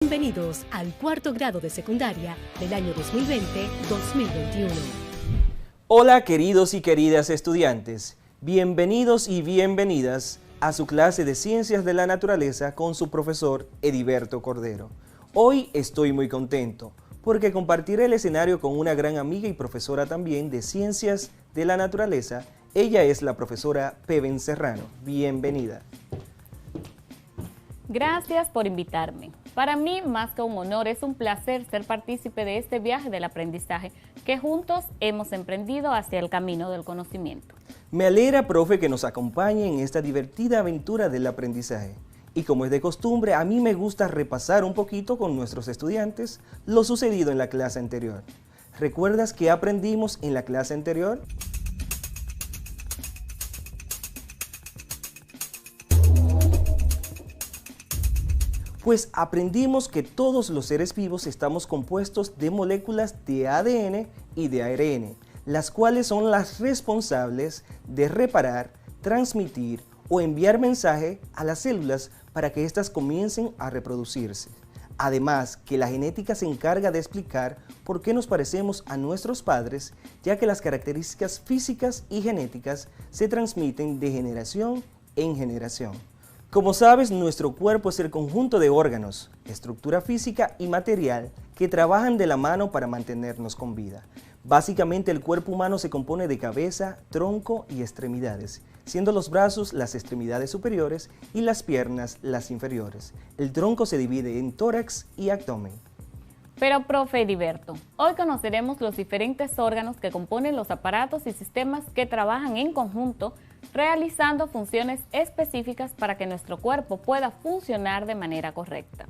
Bienvenidos al cuarto grado de secundaria del año 2020-2021. Hola queridos y queridas estudiantes, bienvenidos y bienvenidas a su clase de Ciencias de la Naturaleza con su profesor Ediberto Cordero. Hoy estoy muy contento porque compartiré el escenario con una gran amiga y profesora también de Ciencias de la Naturaleza. Ella es la profesora Peven Serrano. Bienvenida. Gracias por invitarme. Para mí, más que un honor, es un placer ser partícipe de este viaje del aprendizaje que juntos hemos emprendido hacia el camino del conocimiento. Me alegra, profe, que nos acompañe en esta divertida aventura del aprendizaje. Y como es de costumbre, a mí me gusta repasar un poquito con nuestros estudiantes lo sucedido en la clase anterior. ¿Recuerdas qué aprendimos en la clase anterior? Pues aprendimos que todos los seres vivos estamos compuestos de moléculas de ADN y de ARN, las cuales son las responsables de reparar, transmitir o enviar mensaje a las células para que éstas comiencen a reproducirse. Además, que la genética se encarga de explicar por qué nos parecemos a nuestros padres, ya que las características físicas y genéticas se transmiten de generación en generación. Como sabes, nuestro cuerpo es el conjunto de órganos, estructura física y material que trabajan de la mano para mantenernos con vida. Básicamente, el cuerpo humano se compone de cabeza, tronco y extremidades, siendo los brazos las extremidades superiores y las piernas las inferiores. El tronco se divide en tórax y abdomen. Pero, profe Ediberto, hoy conoceremos los diferentes órganos que componen los aparatos y sistemas que trabajan en conjunto, realizando funciones específicas para que nuestro cuerpo pueda funcionar de manera correcta.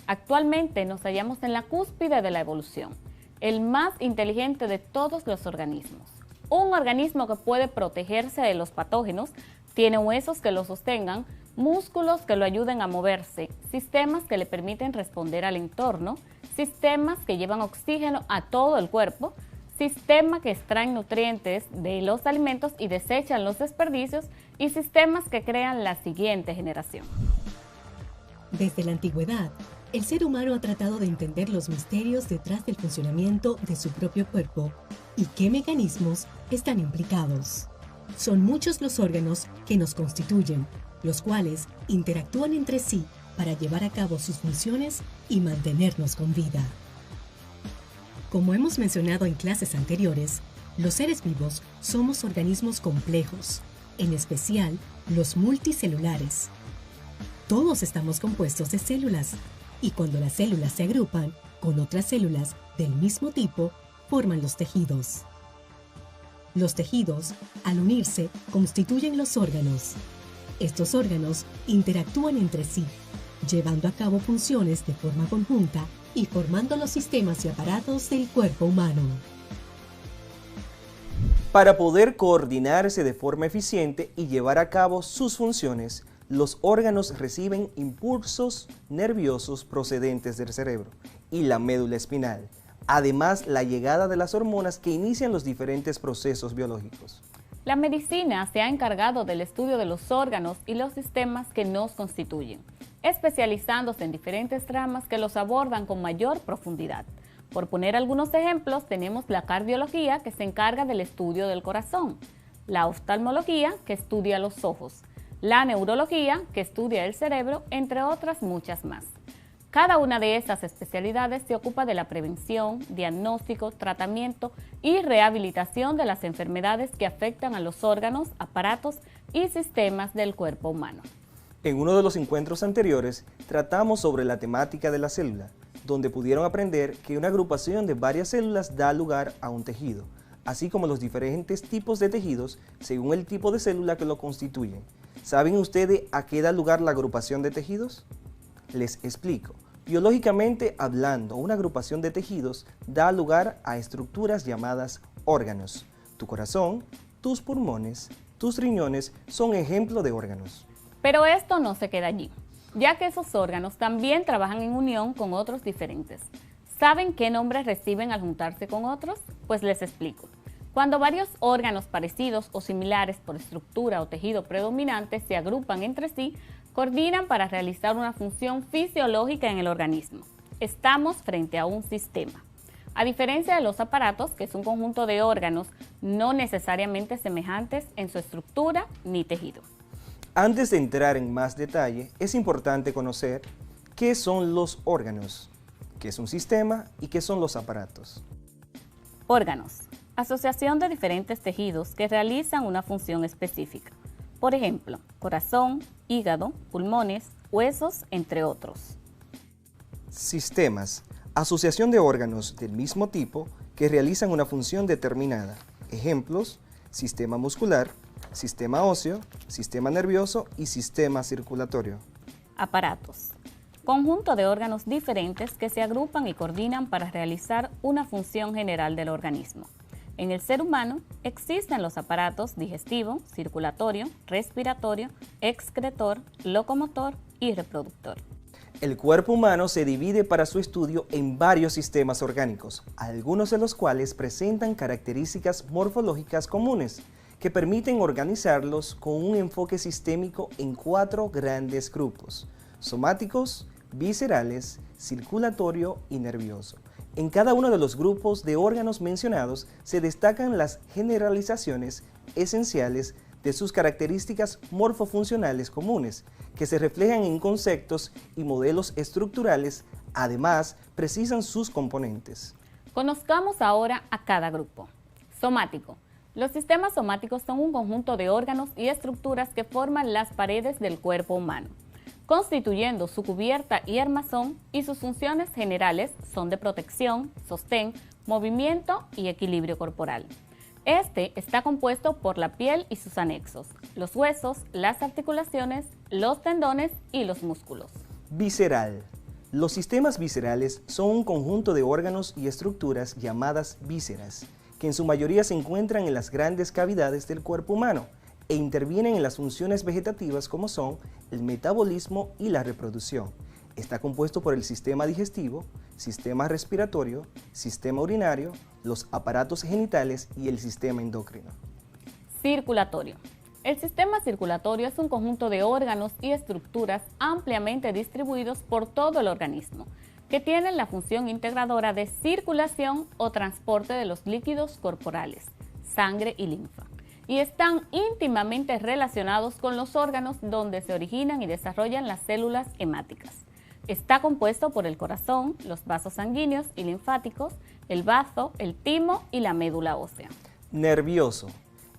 Actualmente nos hallamos en la cúspide de la evolución, el más inteligente de todos los organismos. Un organismo que puede protegerse de los patógenos, tiene huesos que lo sostengan, músculos que lo ayuden a moverse, sistemas que le permiten responder al entorno, sistemas que llevan oxígeno a todo el cuerpo, sistemas que extraen nutrientes de los alimentos y desechan los desperdicios y sistemas que crean la siguiente generación. Desde la antigüedad, el ser humano ha tratado de entender los misterios detrás del funcionamiento de su propio cuerpo y qué mecanismos están implicados. Son muchos los órganos que nos constituyen, los cuales interactúan entre sí para llevar a cabo sus funciones y mantenernos con vida. Como hemos mencionado en clases anteriores, los seres vivos somos organismos complejos, en especial los multicelulares. Todos estamos compuestos de células, y cuando las células se agrupan con otras células del mismo tipo, forman los tejidos. Los tejidos, al unirse, constituyen los órganos. Estos órganos interactúan entre sí, llevando a cabo funciones de forma conjunta y formando los sistemas y aparatos del cuerpo humano. Para poder coordinarse de forma eficiente y llevar a cabo sus funciones, los órganos reciben impulsos nerviosos procedentes del cerebro y la médula espinal. Además, la llegada de las hormonas que inician los diferentes procesos biológicos. La medicina se ha encargado del estudio de los órganos y los sistemas que nos constituyen, especializándose en diferentes ramas que los abordan con mayor profundidad. Por poner algunos ejemplos, tenemos la cardiología, que se encarga del estudio del corazón, la oftalmología, que estudia los ojos, la neurología, que estudia el cerebro, entre otras muchas más. Cada una de estas especialidades se ocupa de la prevención, diagnóstico, tratamiento y rehabilitación de las enfermedades que afectan a los órganos, aparatos y sistemas del cuerpo humano. En uno de los encuentros anteriores tratamos sobre la temática de la célula, donde pudieron aprender que una agrupación de varias células da lugar a un tejido, así como los diferentes tipos de tejidos según el tipo de célula que lo constituyen. ¿Saben ustedes a qué da lugar la agrupación de tejidos? Les explico. Biológicamente hablando, una agrupación de tejidos da lugar a estructuras llamadas órganos. Tu corazón, tus pulmones, tus riñones son ejemplo de órganos. Pero esto no se queda allí, ya que esos órganos también trabajan en unión con otros diferentes. ¿Saben qué nombres reciben al juntarse con otros? Pues les explico. Cuando varios órganos parecidos o similares por estructura o tejido predominante se agrupan entre sí, coordinan para realizar una función fisiológica en el organismo. estamos frente a un sistema. A diferencia de los aparatos, que es un conjunto de órganos no necesariamente semejantes en su estructura ni tejido. Antes de entrar en más detalle, es importante conocer qué son los órganos, qué es un sistema y qué son los aparatos. Órganos. Asociación de diferentes tejidos que realizan una función específica. Por ejemplo, corazón, hígado, pulmones, huesos, entre otros. Sistemas. Asociación de órganos del mismo tipo que realizan una función determinada. Ejemplos: sistema muscular, sistema óseo, sistema nervioso y sistema circulatorio. Aparatos. Conjunto de órganos diferentes que se agrupan y coordinan para realizar una función general del organismo. En el ser humano existen los aparatos digestivo, circulatorio, respiratorio, excretor, locomotor y reproductor. El cuerpo humano se divide para su estudio en varios sistemas orgánicos, algunos de los cuales presentan características morfológicas comunes que permiten organizarlos con un enfoque sistémico en 4 grandes grupos: somáticos, viscerales, circulatorio y nervioso. En cada uno de los grupos de órganos mencionados se destacan las generalizaciones esenciales de sus características morfofuncionales comunes, que se reflejan en conceptos y modelos estructurales, además precisan sus componentes. Conozcamos ahora a cada grupo. Somático. Los sistemas somáticos son un conjunto de órganos y estructuras que forman las paredes del cuerpo humano, constituyendo su cubierta y armazón, y sus funciones generales son de protección, sostén, movimiento y equilibrio corporal. Este está compuesto por la piel y sus anexos, los huesos, las articulaciones, los tendones y los músculos. Visceral. Los sistemas viscerales son un conjunto de órganos y estructuras llamadas vísceras, que en su mayoría se encuentran en las grandes cavidades del cuerpo humano e intervienen en las funciones vegetativas como son el metabolismo y la reproducción. Está compuesto por el sistema digestivo, sistema respiratorio, sistema urinario, los aparatos genitales y el sistema endocrino. Circulatorio. El sistema circulatorio es un conjunto de órganos y estructuras ampliamente distribuidos por todo el organismo, que tienen la función integradora de circulación o transporte de los líquidos corporales, sangre y linfa, y están íntimamente relacionados con los órganos donde se originan y desarrollan las células hemáticas. Está compuesto por el corazón, los vasos sanguíneos y linfáticos, el bazo, el timo y la médula ósea. Nervioso.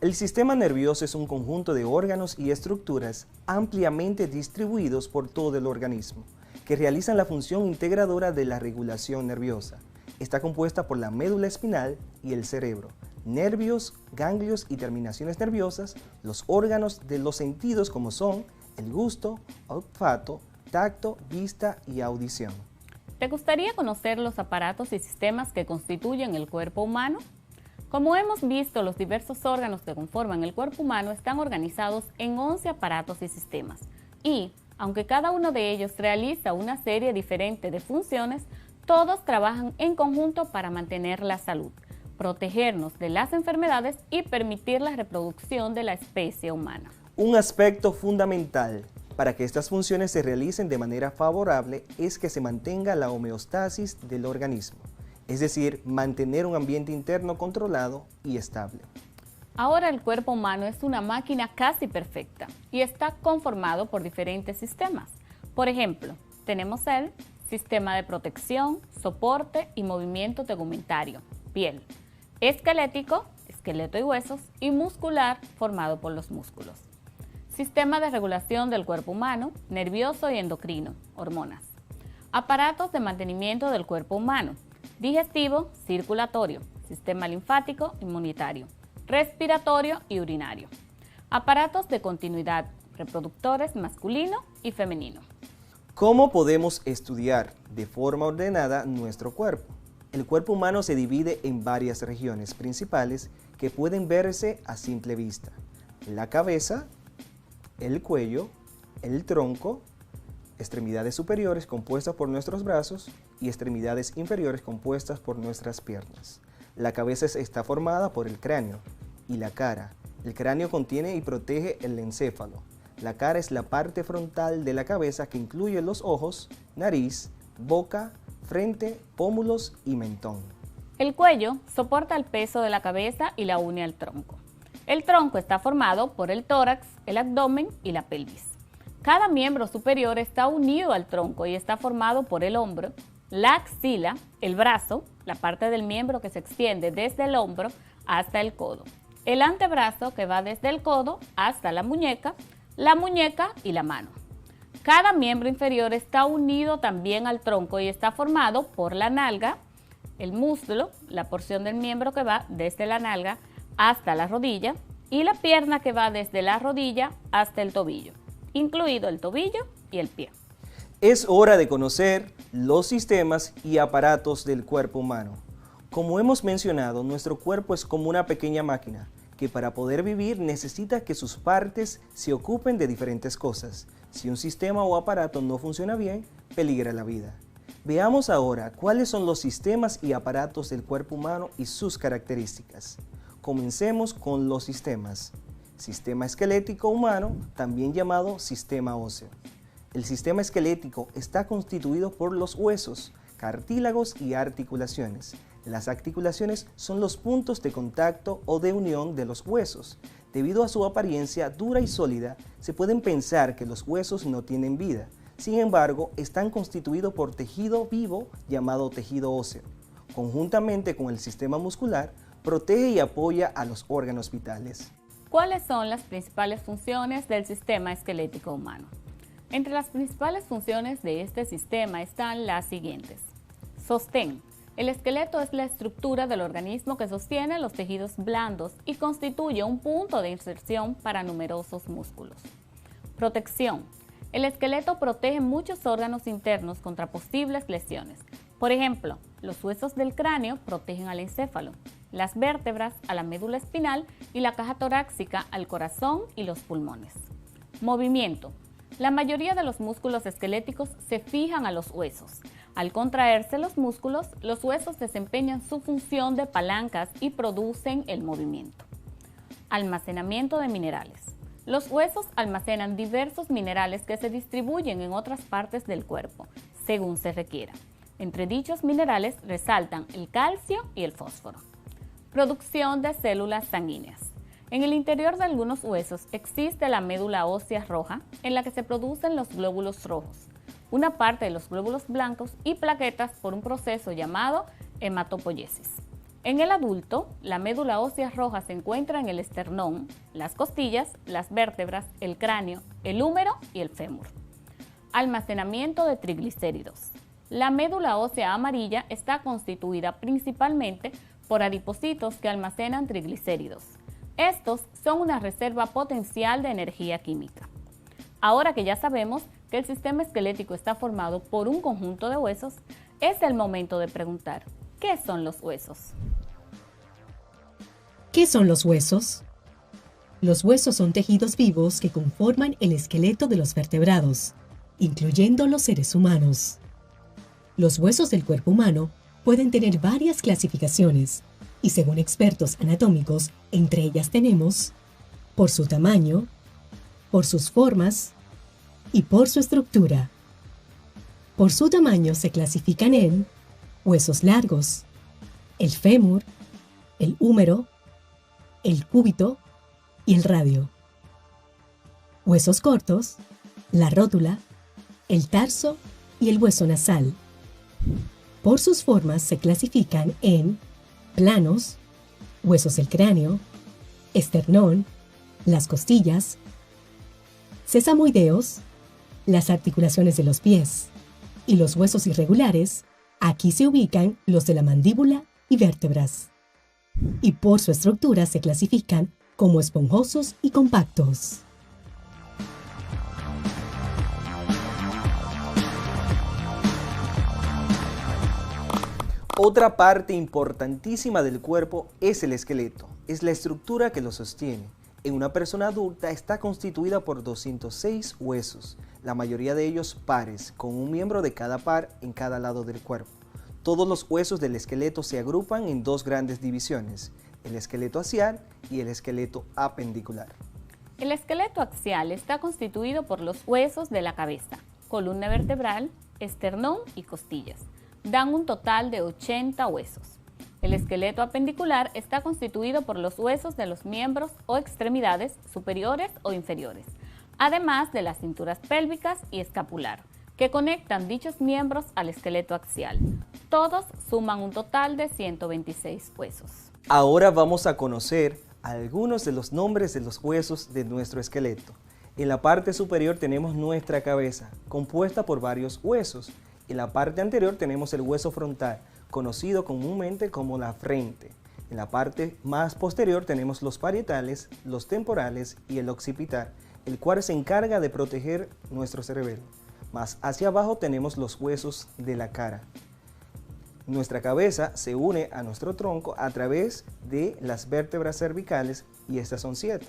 El sistema nervioso es un conjunto de órganos y estructuras ampliamente distribuidos por todo el organismo, que realizan la función integradora de la regulación nerviosa. Está compuesta por la médula espinal y el cerebro, nervios, ganglios y terminaciones nerviosas, los órganos de los sentidos como son el gusto, olfato, tacto, vista y audición. ¿Te gustaría conocer los aparatos y sistemas que constituyen el cuerpo humano? Como hemos visto, los diversos órganos que conforman el cuerpo humano están organizados en 11 aparatos y sistemas. Y, aunque cada uno de ellos realiza una serie diferente de funciones, todos trabajan en conjunto para mantener la salud, protegernos de las enfermedades y permitir la reproducción de la especie humana. Un aspecto fundamental para que estas funciones se realicen de manera favorable es que se mantenga la homeostasis del organismo, es decir, mantener un ambiente interno controlado y estable. Ahora el cuerpo humano es una máquina casi perfecta y está conformado por diferentes sistemas. Por ejemplo, tenemos el sistema de protección, soporte y movimiento tegumentario, piel, esquelético, esqueleto y huesos, y muscular, formado por los músculos. Sistema de regulación del cuerpo humano, nervioso y endocrino, hormonas. Aparatos de mantenimiento del cuerpo humano, digestivo, circulatorio, sistema linfático, inmunitario, respiratorio y urinario. Aparatos de continuidad, reproductores masculino y femenino. ¿Cómo podemos estudiar de forma ordenada nuestro cuerpo? El cuerpo humano se divide en varias regiones principales que pueden verse a simple vista: la cabeza, el cuello, el tronco, extremidades superiores compuestas por nuestros brazos y extremidades inferiores compuestas por nuestras piernas. La cabeza está formada por el cráneo y la cara. El cráneo contiene y protege el encéfalo. La cara es la parte frontal de la cabeza que incluye los ojos, nariz, boca, frente, pómulos y mentón. El cuello soporta el peso de la cabeza y la une al tronco. El tronco está formado por el tórax, el abdomen y la pelvis. Cada miembro superior está unido al tronco y está formado por el hombro, la axila, el brazo, la parte del miembro que se extiende desde el hombro hasta el codo, el antebrazo que va desde el codo hasta la muñeca y la mano. Cada miembro inferior está unido también al tronco y está formado por la nalga, el muslo, la porción del miembro que va desde la nalga hasta la rodilla y la pierna que va desde la rodilla hasta el tobillo, incluido el tobillo y el pie. Es hora de conocer los sistemas y aparatos del cuerpo humano. Como hemos mencionado, nuestro cuerpo es como una pequeña máquina que para poder vivir necesita que sus partes se ocupen de diferentes cosas. Si un sistema o aparato no funciona bien, peligra la vida. Veamos ahora cuáles son los sistemas y aparatos del cuerpo humano y sus características. Comencemos con los sistemas. Sistema esquelético humano, también llamado sistema óseo. El sistema esquelético está constituido por los huesos, cartílagos y articulaciones. Las articulaciones son los puntos de contacto o de unión de los huesos. Debido a su apariencia dura y sólida, se pueden pensar que los huesos no tienen vida. Sin embargo, están constituidos por tejido vivo llamado tejido óseo. Conjuntamente con el sistema muscular, protege y apoya a los órganos vitales. ¿Cuáles son las principales funciones del sistema esquelético humano? Entre las principales funciones de este sistema están las siguientes. Sostén. El esqueleto es la estructura del organismo que sostiene los tejidos blandos y constituye un punto de inserción para numerosos músculos. Protección. El esqueleto protege muchos órganos internos contra posibles lesiones. Por ejemplo, los huesos del cráneo protegen al encéfalo, las vértebras a la médula espinal y la caja torácica al corazón y los pulmones. Movimiento. La mayoría de los músculos esqueléticos se fijan a los huesos. Al contraerse los músculos, los huesos desempeñan su función de palancas y producen el movimiento. Almacenamiento de minerales. Los huesos almacenan diversos minerales que se distribuyen en otras partes del cuerpo, según se requiera. Entre dichos minerales resaltan el calcio y el fósforo. Producción de células sanguíneas. En el interior de algunos huesos existe la médula ósea roja, en la que se producen los glóbulos rojos, una parte de los glóbulos blancos y plaquetas por un proceso llamado hematopoiesis. En el adulto, la médula ósea roja se encuentra en el esternón, las costillas, las vértebras, el cráneo, el húmero y el fémur. Almacenamiento de triglicéridos. La médula ósea amarilla está constituida principalmente por adipocitos que almacenan triglicéridos. Estos son una reserva potencial de energía química. Ahora que ya sabemos que el sistema esquelético está formado por un conjunto de huesos, es el momento de preguntar, ¿qué son los huesos? ¿Qué son los huesos? Los huesos son tejidos vivos que conforman el esqueleto de los vertebrados, incluyendo los seres humanos. Los huesos del cuerpo humano pueden tener varias clasificaciones, y según expertos anatómicos, entre ellas tenemos por su tamaño, por sus formas y por su estructura. Por su tamaño se clasifican en huesos largos, el fémur, el húmero, el cúbito y el radio. Huesos cortos, la rótula, el tarso y el hueso nasal. Por sus formas se clasifican en planos, huesos del cráneo, esternón, las costillas, sesamoideos, las articulaciones de los pies y los huesos irregulares. Aquí se ubican los de la mandíbula y vértebras. Y por su estructura se clasifican como esponjosos y compactos. Otra parte importantísima del cuerpo es el esqueleto. Es la estructura que lo sostiene. En una persona adulta está constituida por 206 huesos, la mayoría de ellos pares, con un miembro de cada par en cada lado del cuerpo. Todos los huesos del esqueleto se agrupan en dos grandes divisiones, el esqueleto axial y el esqueleto apendicular. El esqueleto axial está constituido por los huesos de la cabeza, columna vertebral, esternón y costillas. dan un total de 80 huesos. El esqueleto apendicular está constituido por los huesos de los miembros o extremidades superiores o inferiores, además de las cinturas pélvicas y escapular, que conectan dichos miembros al esqueleto axial. Todos suman un total de 126 huesos. Ahora vamos a conocer algunos de los nombres de los huesos de nuestro esqueleto. En la parte superior tenemos nuestra cabeza, compuesta por varios huesos. En la parte anterior tenemos el hueso frontal, conocido comúnmente como la frente. En la parte más posterior tenemos los parietales, los temporales y el occipital, el cual se encarga de proteger nuestro cerebelo. Más hacia abajo tenemos los huesos de la cara. Nuestra cabeza se une a nuestro tronco a través de las vértebras cervicales y estas son 7.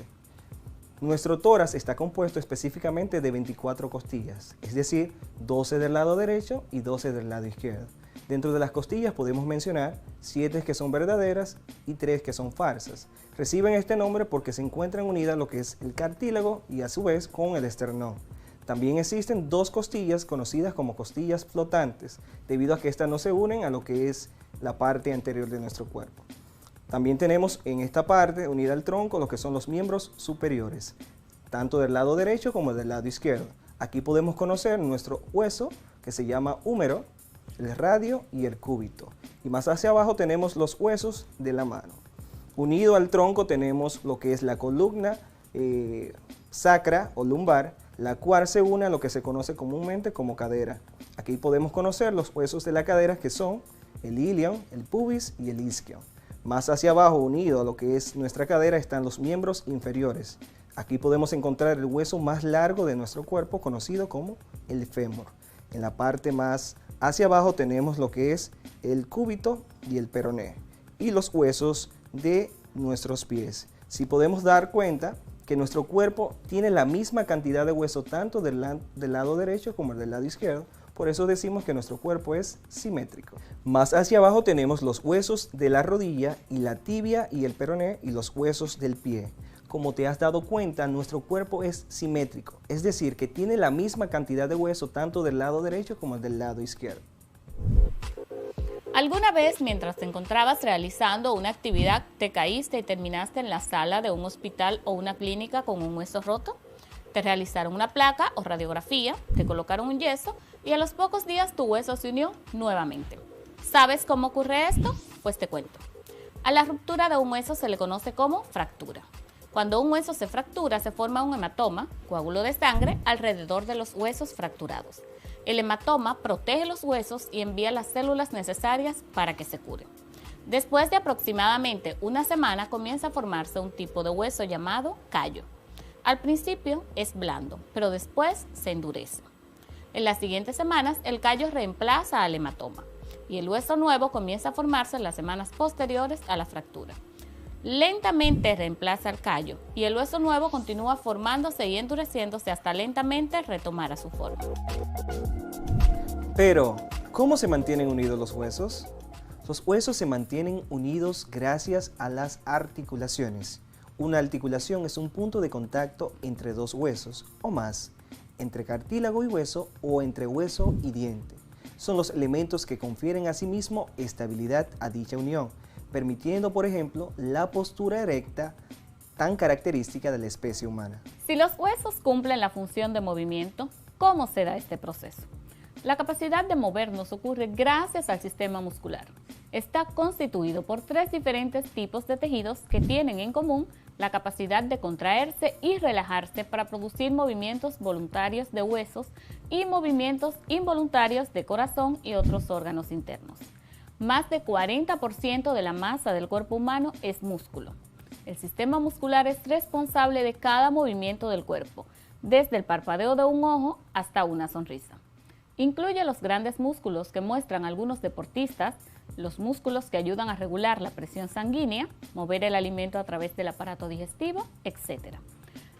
Nuestro tórax está compuesto específicamente de 24 costillas, es decir, 12 del lado derecho y 12 del lado izquierdo. Dentro de las costillas podemos mencionar 7 que son verdaderas y 3 que son falsas. Reciben este nombre porque se encuentran unidas lo que es el cartílago y a su vez con el esternón. También existen 2 costillas conocidas como costillas flotantes, debido a que estas no se unen a lo que es la parte anterior de nuestro cuerpo. También tenemos en esta parte, unida al tronco, lo que son los miembros superiores, tanto del lado derecho como del lado izquierdo. Aquí podemos conocer nuestro hueso, que se llama húmero, el radio y el cúbito. Y más hacia abajo tenemos los huesos de la mano. Unido al tronco tenemos lo que es la columna sacra o lumbar, la cual se une a lo que se conoce comúnmente como cadera. Aquí podemos conocer los huesos de la cadera, que son el ilion, el pubis y el isquion. Más hacia abajo, unido a lo que es nuestra cadera, están los miembros inferiores. Aquí podemos encontrar el hueso más largo de nuestro cuerpo, conocido como el fémur. En la parte más hacia abajo tenemos lo que es el cúbito y el peroné, y los huesos de nuestros pies. Si podemos dar cuenta que nuestro cuerpo tiene la misma cantidad de hueso tanto del lado derecho como del lado izquierdo, por eso decimos que nuestro cuerpo es simétrico. Más hacia abajo tenemos los huesos de la rodilla y la tibia y el peroné y los huesos del pie. Como te has dado cuenta, nuestro cuerpo es simétrico, es decir, que tiene la misma cantidad de hueso tanto del lado derecho como del lado izquierdo. ¿Alguna vez mientras te encontrabas realizando una actividad te caíste y terminaste en la sala de un hospital o una clínica con un hueso roto? Te realizaron una placa o radiografía, te colocaron un yeso y a los pocos días tu hueso se unió nuevamente. ¿Sabes cómo ocurre esto? Pues te cuento. A la ruptura de un hueso se le conoce como fractura. Cuando un hueso se fractura, se forma un hematoma, coágulo de sangre, alrededor de los huesos fracturados. El hematoma protege los huesos y envía las células necesarias para que se curen. Después de aproximadamente una semana comienza a formarse un tipo de hueso llamado callo. Al principio es blando, pero después se endurece. En las siguientes semanas el callo reemplaza al hematoma y el hueso nuevo comienza a formarse en las semanas posteriores a la fractura. Lentamente reemplaza el callo y el hueso nuevo continúa formándose y endureciéndose hasta lentamente retomar a su forma. Pero, ¿cómo se mantienen unidos los huesos? Los huesos se mantienen unidos gracias a las articulaciones. Una articulación es un punto de contacto entre dos huesos o más, entre cartílago y hueso o entre hueso y diente. Son los elementos que confieren asimismo estabilidad a dicha unión, permitiendo, por ejemplo, la postura erecta tan característica de la especie humana. Si los huesos cumplen la función de movimiento, ¿cómo se da este proceso? La capacidad de movernos ocurre gracias al sistema muscular. Está constituido por 3 diferentes tipos de tejidos que tienen en común la capacidad de contraerse y relajarse para producir movimientos voluntarios de huesos y movimientos involuntarios de corazón y otros órganos internos. Más de 40% de la masa del cuerpo humano es músculo. El sistema muscular es responsable de cada movimiento del cuerpo, desde el parpadeo de un ojo hasta una sonrisa. Incluye los grandes músculos que muestran algunos deportistas, los músculos que ayudan a regular la presión sanguínea, mover el alimento a través del aparato digestivo, etc.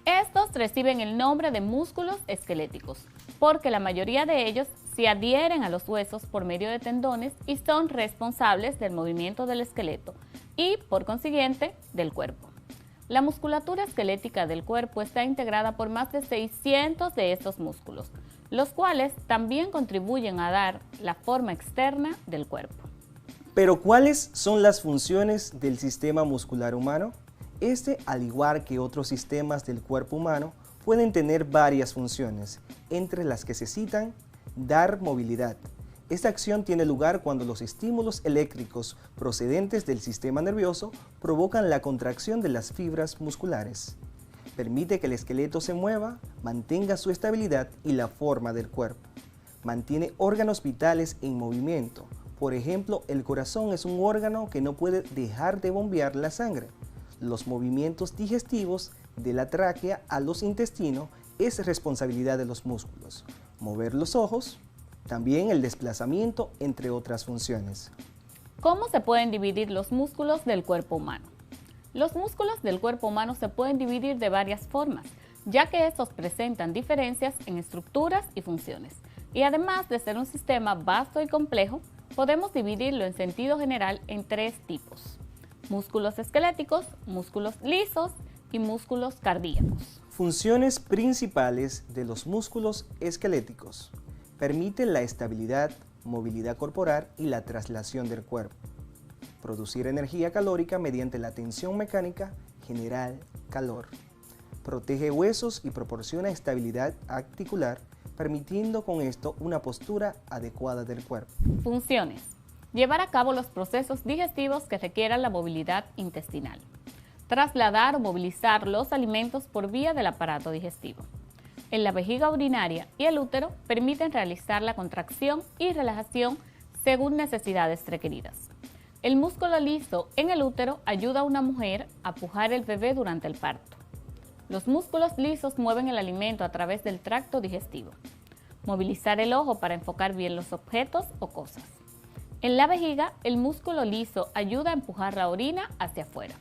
Estos reciben el nombre de músculos esqueléticos, porque la mayoría de ellos se adhieren a los huesos por medio de tendones y son responsables del movimiento del esqueleto y, por consiguiente, del cuerpo. La musculatura esquelética del cuerpo está integrada por más de 600 de estos músculos, los cuales también contribuyen a dar la forma externa del cuerpo. Pero ¿cuáles son las funciones del sistema muscular humano? Este, al igual que otros sistemas del cuerpo humano, pueden tener varias funciones, entre las que se citan dar movilidad. Esta acción tiene lugar cuando los estímulos eléctricos procedentes del sistema nervioso provocan la contracción de las fibras musculares. Permite que el esqueleto se mueva, mantenga su estabilidad y la forma del cuerpo. Mantiene órganos vitales en movimiento. Por ejemplo, el corazón es un órgano que no puede dejar de bombear la sangre. Los movimientos digestivos de la tráquea a los intestinos es responsabilidad de los músculos. Mover los ojos, también el desplazamiento, entre otras funciones. ¿Cómo se pueden dividir los músculos del cuerpo humano? Los músculos del cuerpo humano se pueden dividir de varias formas, ya que estos presentan diferencias en estructuras y funciones. Y además de ser un sistema vasto y complejo, podemos dividirlo en sentido general en tres tipos: músculos esqueléticos, músculos lisos y músculos cardíacos. Funciones principales de los músculos esqueléticos. Permiten la estabilidad, movilidad corporal y la traslación del cuerpo. Producir energía calórica mediante la tensión mecánica, generar calor. Protege huesos y proporciona estabilidad articular, permitiendo con esto una postura adecuada del cuerpo. Funciones: llevar a cabo los procesos digestivos que requieran la movilidad intestinal. Trasladar o movilizar los alimentos por vía del aparato digestivo. En la vejiga urinaria y el útero permiten realizar la contracción y relajación según necesidades requeridas. El músculo liso en el útero ayuda a una mujer a pujar el bebé durante el parto. Los músculos lisos mueven el alimento a través del tracto digestivo. Movilizar el ojo para enfocar bien los objetos o cosas. En la vejiga, el músculo liso ayuda a empujar la orina hacia afuera.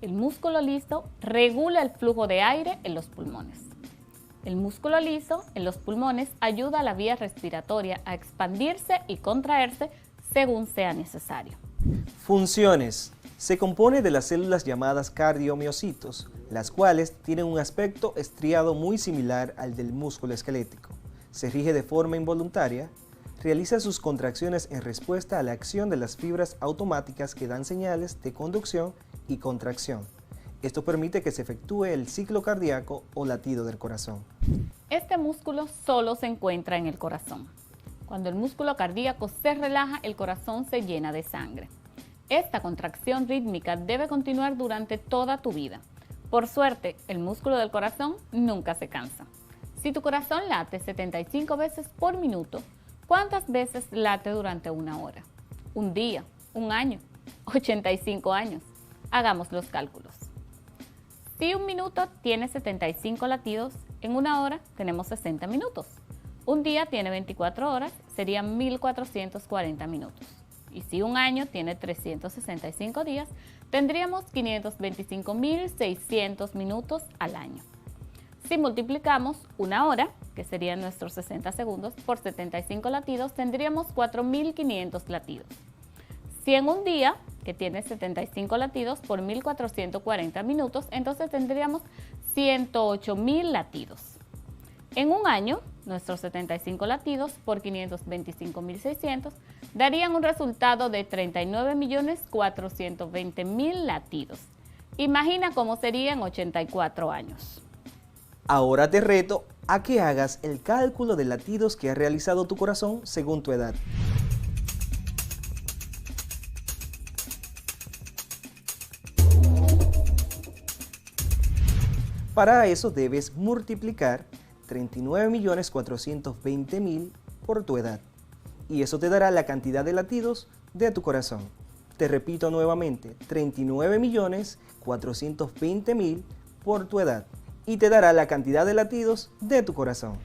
El músculo liso regula el flujo de aire en los pulmones. El músculo liso en los pulmones ayuda a la vía respiratoria a expandirse y contraerse según sea necesario. Funciones. Se compone de las células llamadas cardiomiocitos, las cuales tienen un aspecto estriado muy similar al del músculo esquelético. Se rige de forma involuntaria, realiza sus contracciones en respuesta a la acción de las fibras automáticas que dan señales de conducción y contracción. Esto permite que se efectúe el ciclo cardíaco o latido del corazón. Este músculo solo se encuentra en el corazón. Cuando el músculo cardíaco se relaja, el corazón se llena de sangre. Esta contracción rítmica debe continuar durante toda tu vida. Por suerte, el músculo del corazón nunca se cansa. Si tu corazón late 75 veces por minuto, ¿cuántas veces late durante una hora? ¿Un día? ¿Un año? ¿85 años? Hagamos los cálculos. Si un minuto tiene 75 latidos, en una hora tenemos 60 minutos. Un día tiene 24 horas, serían 1440 minutos. Y si un año tiene 365 días, tendríamos 525.600 minutos al año. Si multiplicamos una hora, que serían nuestros 60 segundos, por 75 latidos, tendríamos 4.500 latidos. Si en un día, que tiene 75 latidos por 1440 minutos, entonces tendríamos 108.000 latidos. En un año, nuestros 75 latidos por 525.600 darían un resultado de 39.420.000 latidos. Imagina cómo serían 84 años. Ahora te reto a que hagas el cálculo de latidos que ha realizado tu corazón según tu edad. Para eso debes multiplicar 39.420.000 por tu edad. Y eso te dará la cantidad de latidos de tu corazón. Te repito nuevamente, 39.420.000 por tu edad. Y te dará la cantidad de latidos de tu corazón.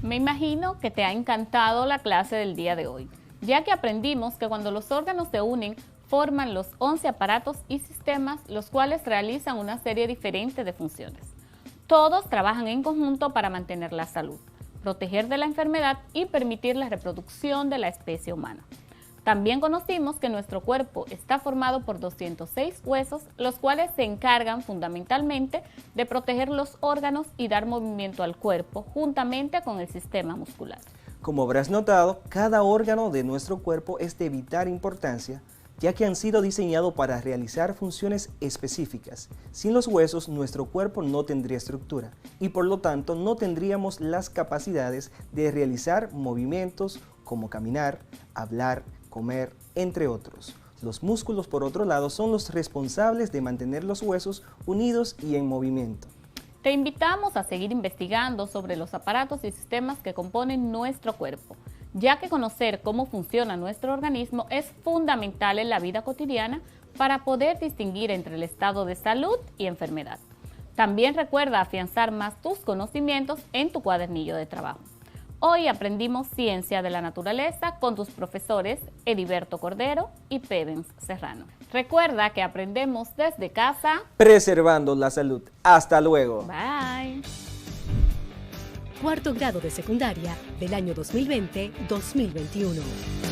Me imagino que te ha encantado la clase del día de hoy, ya que aprendimos que cuando los órganos se unen, forman los 11 aparatos y sistemas, los cuales realizan una serie diferente de funciones. Todos trabajan en conjunto para mantener la salud, proteger de la enfermedad y permitir la reproducción de la especie humana. También conocimos que nuestro cuerpo está formado por 206 huesos, los cuales se encargan fundamentalmente de proteger los órganos y dar movimiento al cuerpo, juntamente con el sistema muscular. Como habrás notado, cada órgano de nuestro cuerpo es de vital importancia, ya que han sido diseñados para realizar funciones específicas. Sin los huesos, nuestro cuerpo no tendría estructura y por lo tanto no tendríamos las capacidades de realizar movimientos como caminar, hablar, comer, entre otros. Los músculos, por otro lado, son los responsables de mantener los huesos unidos y en movimiento. Te invitamos a seguir investigando sobre los aparatos y sistemas que componen nuestro cuerpo, ya que conocer cómo funciona nuestro organismo es fundamental en la vida cotidiana para poder distinguir entre el estado de salud y enfermedad. También recuerda afianzar más tus conocimientos en tu cuadernillo de trabajo. Hoy aprendimos ciencia de la naturaleza con tus profesores Heriberto Cordero y Pevens Serrano. Recuerda que aprendemos desde casa, preservando la salud. Hasta luego. Bye. Cuarto grado de secundaria del año 2020-2021.